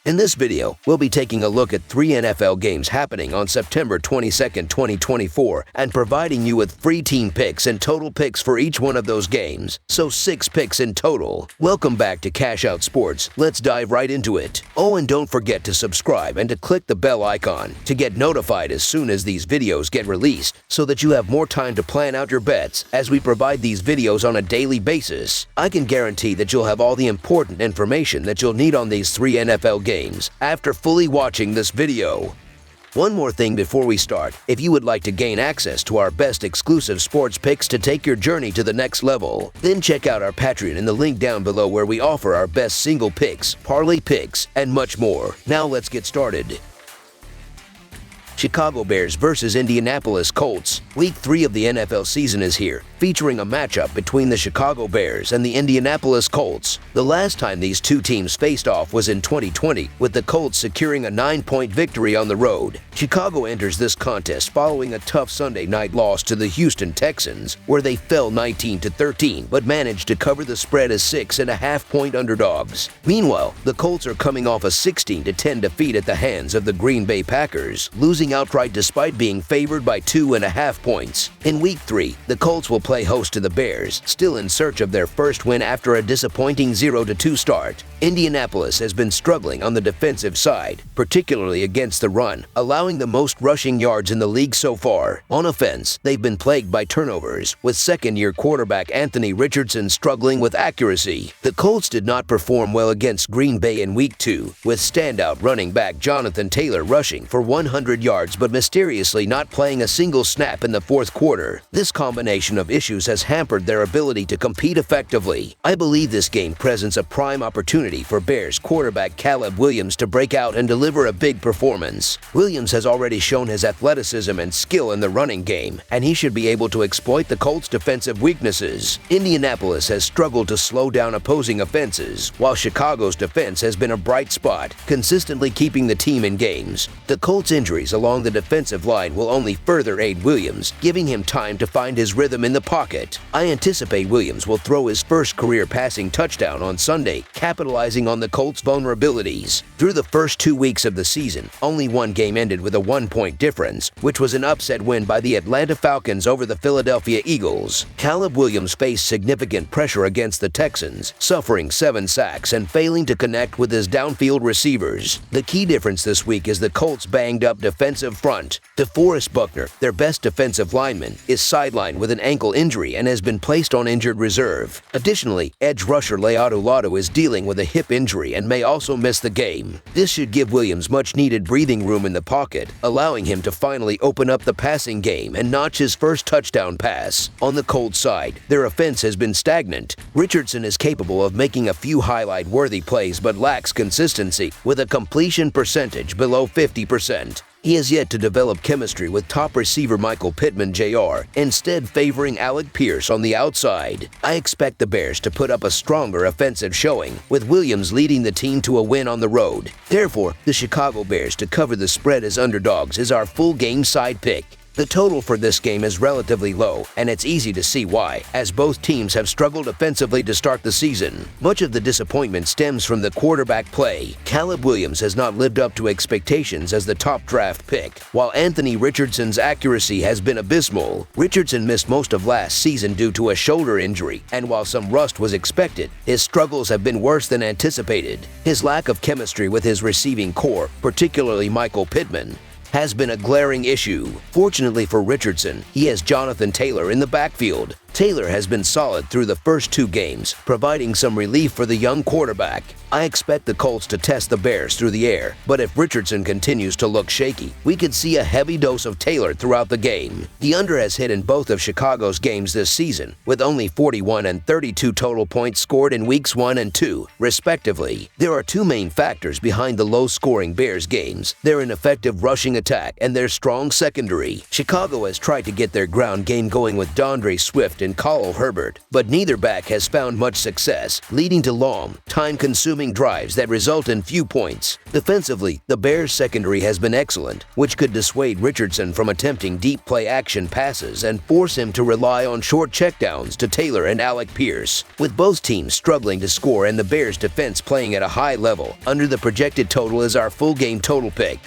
In this video, we'll be taking a look at 3 NFL games happening on September 22, 2024, and providing you with free team picks and total picks for each one of those games, so 6 picks in total. Welcome back to Cash Out Sports. Let's dive right into it. Oh, and don't forget to subscribe and to click the bell icon to get notified as soon as these videos get released, so that you have more time to plan out your bets as we provide these videos on a daily basis. I can guarantee that you'll have all the important information that you'll need on these 3 NFL games after fully watching this video. One more thing before we start: if you would like to gain access to our best exclusive sports picks to take your journey to the next level, then check out our Patreon in the link down below, where we offer our best single picks, parlay picks, and much more. Now let's get started. Chicago Bears versus Indianapolis Colts. Week 3 of the NFL season is here, featuring a matchup between the Chicago Bears and the Indianapolis Colts. The last time these two teams faced off was in 2020, with the Colts securing a 9-point victory on the road. Chicago enters this contest following a tough Sunday night loss to the Houston Texans, where they fell 19-13 but managed to cover the spread as 6.5-point underdogs. Meanwhile, the Colts are coming off a 16-10 defeat at the hands of the Green Bay Packers, losing outright despite being favored by 2.5 points. In Week 3, the Colts will play host to the Bears, still in search of their first win after a disappointing 0-2 start. Indianapolis has been struggling on the defensive side, particularly against the run, allowing the most rushing yards in the league so far. On offense, they've been plagued by turnovers, with second-year quarterback Anthony Richardson struggling with accuracy. The Colts did not perform well against Green Bay in Week 2, with standout running back Jonathan Taylor rushing for 100 yards but mysteriously not playing a single snap in the fourth quarter. This combination of issues has hampered their ability to compete effectively. I believe this game presents a prime opportunity for Bears quarterback Caleb Williams to break out and deliver a big performance. Williams has already shown his athleticism and skill in the running game, and he should be able to exploit the Colts' defensive weaknesses. Indianapolis has struggled to slow down opposing offenses, while Chicago's defense has been a bright spot, consistently keeping the team in games. The Colts' injuries along the defensive line will only further aid Williams, giving him time to find his rhythm in the pocket. I anticipate Williams will throw his first career passing touchdown on Sunday, capitalizing on the Colts' vulnerabilities. Through the first 2 weeks of the season, only one game ended with a 1-point difference, which was an upset win by the Atlanta Falcons over the Philadelphia Eagles. Caleb Williams faced significant pressure against the Texans, suffering 7 sacks and failing to connect with his downfield receivers. The key difference this week is the Colts' banged-up defensive front. DeForest Buckner, their best defensive lineman, is sidelined with an ankle injury and has been placed on injured reserve. Additionally, edge rusher Leoto Lotto is dealing with a hip injury and may also miss the game. This should give Williams much-needed breathing room in the pocket, allowing him to finally open up the passing game and notch his first touchdown pass. On the Colts side, their offense has been stagnant. Richardson is capable of making a few highlight-worthy plays but lacks consistency, with a completion percentage below 50%. He has yet to develop chemistry with top receiver Michael Pittman Jr., instead favoring Alec Pierce on the outside. I expect the Bears to put up a stronger offensive showing, with Williams leading the team to a win on the road. Therefore, the Chicago Bears to cover the spread as underdogs is our full game side pick. The total for this game is relatively low, and it's easy to see why, as both teams have struggled offensively to start the season. Much of the disappointment stems from the quarterback play. Caleb Williams has not lived up to expectations as the top draft pick, while Anthony Richardson's accuracy has been abysmal. Richardson missed most of last season due to a shoulder injury, and while some rust was expected, his struggles have been worse than anticipated. His lack of chemistry with his receiving core, particularly Michael Pittman, has been a glaring issue. Fortunately for Richardson, he has Jonathan Taylor in the backfield. Taylor has been solid through the first 2 games, providing some relief for the young quarterback. I expect the Colts to test the Bears through the air, but if Richardson continues to look shaky, we could see a heavy dose of Taylor throughout the game. The under has hit in both of Chicago's games this season, with only 41 and 32 total points scored in weeks 1 and 2, respectively. There are 2 main factors behind the low-scoring Bears games: their ineffective rushing attack and their strong secondary. Chicago has tried to get their ground game going with DeAndre Swift and and Khalil Herbert, but neither back has found much success, leading to long, time-consuming drives that result in few points. Defensively, the Bears' secondary has been excellent, which could dissuade Richardson from attempting deep play-action passes and force him to rely on short checkdowns to Taylor and Alec Pierce. With both teams struggling to score and the Bears' defense playing at a high level, under the projected total is our full game total pick.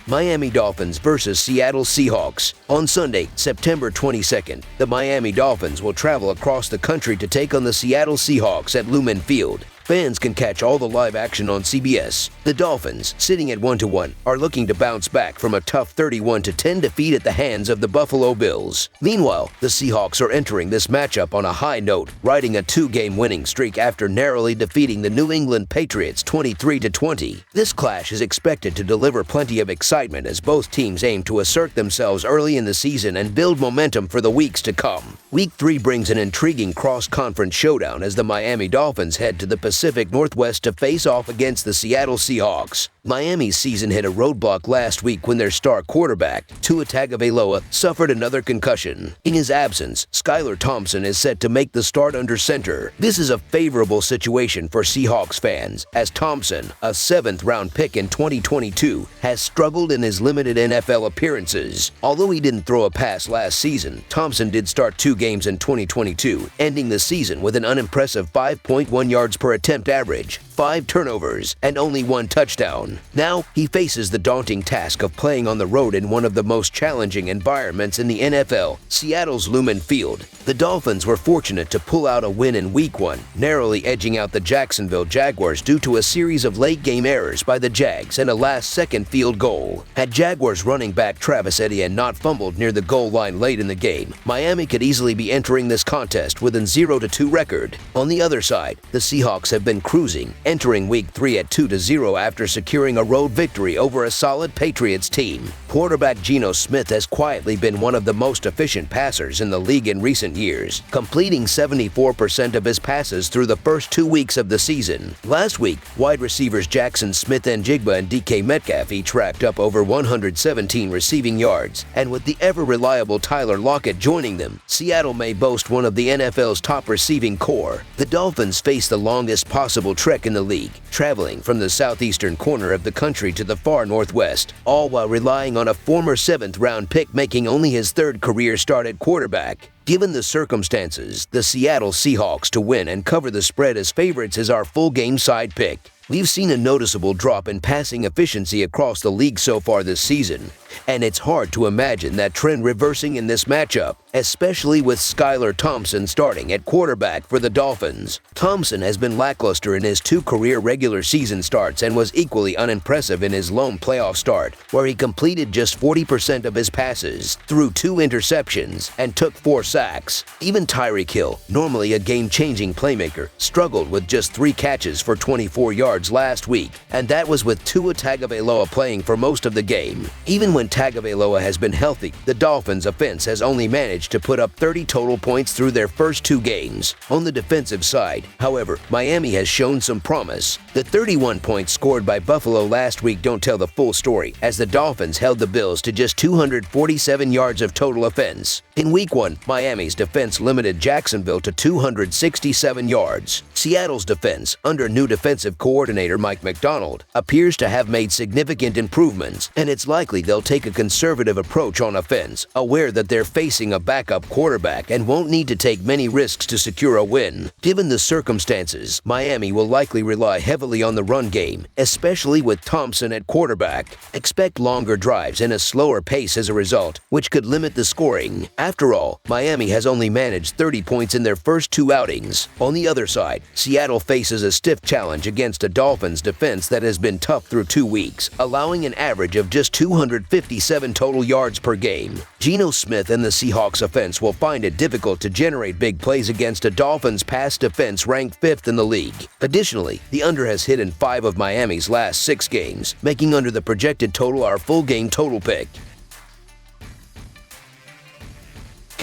Miami Dolphins versus Seattle Seahawks. On Sunday, September 22nd, the Miami Dolphins will travel across the country to take on the Seattle Seahawks at Lumen Field. Fans can catch all the live action on CBS. The Dolphins, sitting at 1-1, are looking to bounce back from a tough 31-10 defeat at the hands of the Buffalo Bills. Meanwhile, the Seahawks are entering this matchup on a high note, riding a 2-game winning streak after narrowly defeating the New England Patriots 23-20. This clash is expected to deliver plenty of excitement as both teams aim to assert themselves early in the season and build momentum for the weeks to come. Week 3 brings an intriguing cross-conference showdown as the Miami Dolphins head to the Pacific Northwest to face off against the Seattle Seahawks. Miami's season hit a roadblock last week when their star quarterback, Tua Tagovailoa, suffered another concussion. In his absence, Skylar Thompson is set to make the start under center. This is a favorable situation for Seahawks fans, as Thompson, a 7th-round pick in 2022, has struggled in his limited NFL appearances. Although he didn't throw a pass last season, Thompson did start 2 games in 2022, ending the season with an unimpressive 5.1 yards per attempt average, 5 turnovers, and only 1 touchdown. Now, he faces the daunting task of playing on the road in one of the most challenging environments in the NFL, Seattle's Lumen Field. The Dolphins were fortunate to pull out a win in Week 1, narrowly edging out the Jacksonville Jaguars due to a series of late-game errors by the Jags and a last-second field goal. Had Jaguars running back Travis Etienne not fumbled near the goal line late in the game, Miami could easily be entering this contest with a 0-2 record. On the other side, the Seahawks have been cruising, entering Week 3 at 2-0 after securing a road victory over a solid Patriots team. Quarterback Geno Smith has quietly been one of the most efficient passers in the league in recent years, completing 74% of his passes through the first 2 weeks of the season. Last week, wide receivers Jackson Smith-Njigba and DK Metcalf each racked up over 117 receiving yards, and with the ever-reliable Tyler Lockett joining them, Seattle may boast one of the NFL's top receiving core. The Dolphins face the longest possible trek in the league, traveling from the southeastern corner of the country to the far northwest, all while relying on a former 7th-round pick making only his 3rd career start at quarterback. Given the circumstances, the Seattle Seahawks to win and cover the spread as favorites is our full game side pick. We've seen a noticeable drop in passing efficiency across the league so far this season, and it's hard to imagine that trend reversing in this matchup, especially with Skylar Thompson starting at quarterback for the Dolphins. Thompson has been lackluster in his 2 career regular season starts and was equally unimpressive in his lone playoff start, where he completed just 40% of his passes, threw 2 interceptions, and took 4 sacks. Even Tyreek Hill, normally a game-changing playmaker, struggled with just 3 catches for 24 yards last week, and that was with Tua Tagovailoa playing for most of the game. Even when Tagovailoa has been healthy, the Dolphins' offense has only managed to put up 30 total points through their first 2 games. On the defensive side, however, Miami has shown some promise. The 31 points scored by Buffalo last week don't tell the full story, as the Dolphins held the Bills to just 247 yards of total offense. In Week 1, Miami's defense limited Jacksonville to 267 yards. Seattle's defense, under new defensive coordinator Mike Macdonald, appears to have made significant improvements, and it's likely they'll take a conservative approach on offense, aware that they're facing a backup quarterback and won't need to take many risks to secure a win. Given the circumstances, Miami will likely rely heavily on the run game, especially with Thompson at quarterback. Expect longer drives and a slower pace as a result, which could limit the scoring. After all, Miami has only managed 30 points in their first 2 outings. On the other side, Seattle faces a stiff challenge against a Dolphins defense that has been tough through 2 weeks, allowing an average of just 257 total yards per game. Geno Smith and the Seahawks offense will find it difficult to generate big plays against a Dolphins pass defense ranked 5th in the league. Additionally, the under has hit in 5 of Miami's last 6 games, making under the projected total our full game total pick.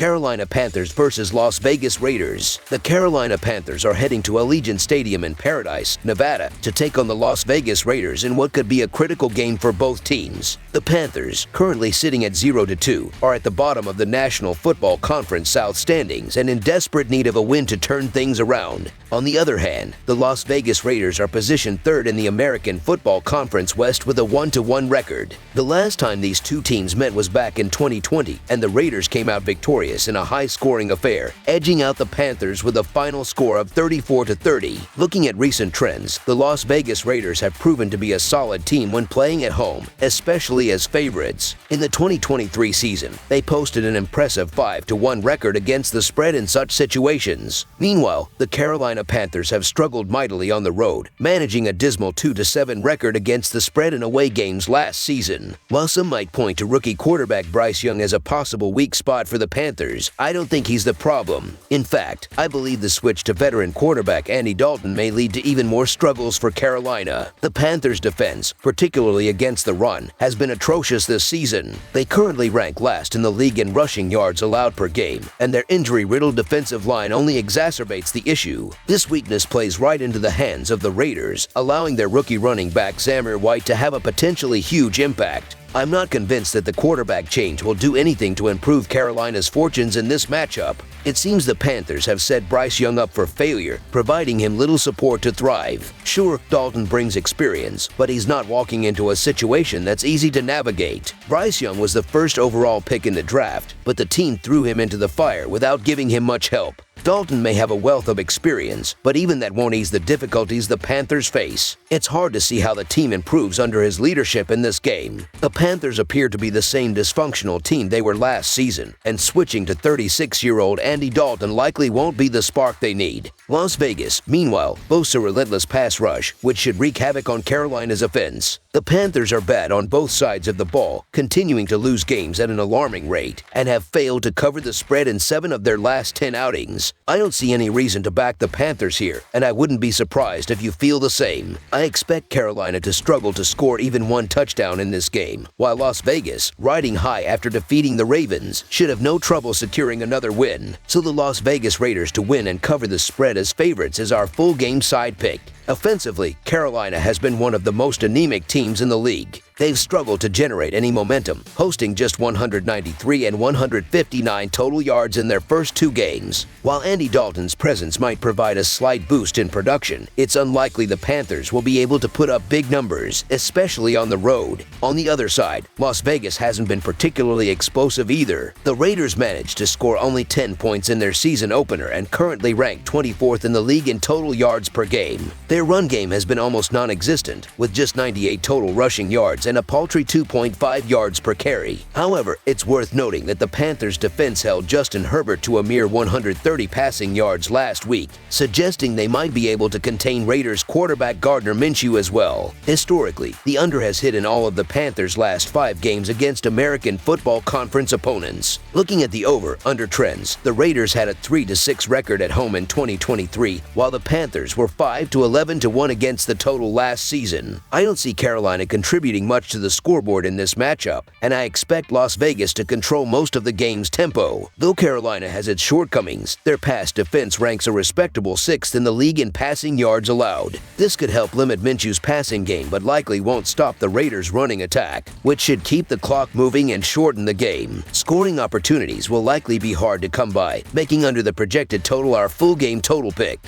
Carolina Panthers versus Las Vegas Raiders. The Carolina Panthers are heading to Allegiant Stadium in Paradise, Nevada, to take on the Las Vegas Raiders in what could be a critical game for both teams. The Panthers, currently sitting at 0-2, are at the bottom of the National Football Conference South standings and in desperate need of a win to turn things around. On the other hand, the Las Vegas Raiders are positioned third in the American Football Conference West with a 1-1 record. The last time these two teams met was back in 2020, and the Raiders came out victorious in a high-scoring affair, edging out the Panthers with a final score of 34-30. Looking at recent trends, the Las Vegas Raiders have proven to be a solid team when playing at home, especially as favorites. In the 2023 season, they posted an impressive 5-1 record against the spread in such situations. Meanwhile, the Carolina Panthers have struggled mightily on the road, managing a dismal 2-7 record against the spread in away games last season. While some might point to rookie quarterback Bryce Young as a possible weak spot for the Panthers, I don't think he's the problem. In fact, I believe the switch to veteran quarterback Andy Dalton may lead to even more struggles for Carolina. The Panthers' defense, particularly against the run, has been atrocious this season. They currently rank last in the league in rushing yards allowed per game, and their injury-riddled defensive line only exacerbates the issue. This weakness plays right into the hands of the Raiders, allowing their rookie running back Zamir White to have a potentially huge impact. I'm not convinced that the quarterback change will do anything to improve Carolina's fortunes in this matchup. It seems the Panthers have set Bryce Young up for failure, providing him little support to thrive. Sure, Dalton brings experience, but he's not walking into a situation that's easy to navigate. Bryce Young was the first overall pick in the draft, but the team threw him into the fire without giving him much help. Dalton may have a wealth of experience, but even that won't ease the difficulties the Panthers face. It's hard to see how the team improves under his leadership in this game. The Panthers appear to be the same dysfunctional team they were last season, and switching to 36-year-old Andy Dalton likely won't be the spark they need. Las Vegas, meanwhile, boasts a relentless pass rush, which should wreak havoc on Carolina's offense. The Panthers are bad on both sides of the ball, continuing to lose games at an alarming rate, and have failed to cover the spread in 7 of their last 10 outings. I don't see any reason to back the Panthers here, and I wouldn't be surprised if you feel the same. I expect Carolina to struggle to score even one touchdown in this game, while Las Vegas, riding high after defeating the Ravens, should have no trouble securing another win. So the Las Vegas Raiders to win and cover the spread as favorites is our full game side pick. Offensively, Carolina has been one of the most anemic teams in the league. They've struggled to generate any momentum, posting just 193 and 159 total yards in their first 2 games. While Andy Dalton's presence might provide a slight boost in production, it's unlikely the Panthers will be able to put up big numbers, especially on the road. On the other side, Las Vegas hasn't been particularly explosive either. The Raiders managed to score only 10 points in their season opener and currently rank 24th in the league in total yards per game. Their run game has been almost non-existent, with just 98 total rushing yards and a paltry 2.5 yards per carry. However, it's worth noting that the Panthers' defense held Justin Herbert to a mere 130 passing yards last week, suggesting they might be able to contain Raiders quarterback Gardner Minshew as well. Historically, the under has hit in all of the Panthers' last 5 games against American Football Conference opponents. Looking at the over-under trends, the Raiders had a 3-6 record at home in 2023, while the Panthers were 5-11-1 against the total last season. I don't see Carolina contributing much to the scoreboard in this matchup, and I expect Las Vegas to control most of the game's tempo. Though Carolina has its shortcomings, their pass defense ranks a respectable 6th in the league in passing yards allowed. This could help limit Minshew's passing game, but likely won't stop the Raiders' running attack, which should keep the clock moving and shorten the game. Scoring opportunities will likely be hard to come by, making under the projected total our full game total pick.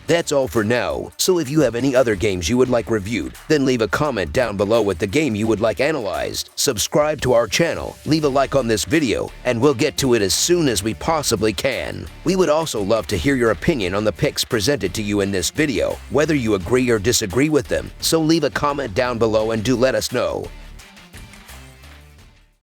That's all for now, so if you have any other games you would like reviewed, then leave a comment down below with the game you would like analyzed. Subscribe to our channel, leave a like on this video, and we'll get to it as soon as we possibly can. We would also love to hear your opinion on the picks presented to you in this video, whether you agree or disagree with them, so leave a comment down below and do let us know.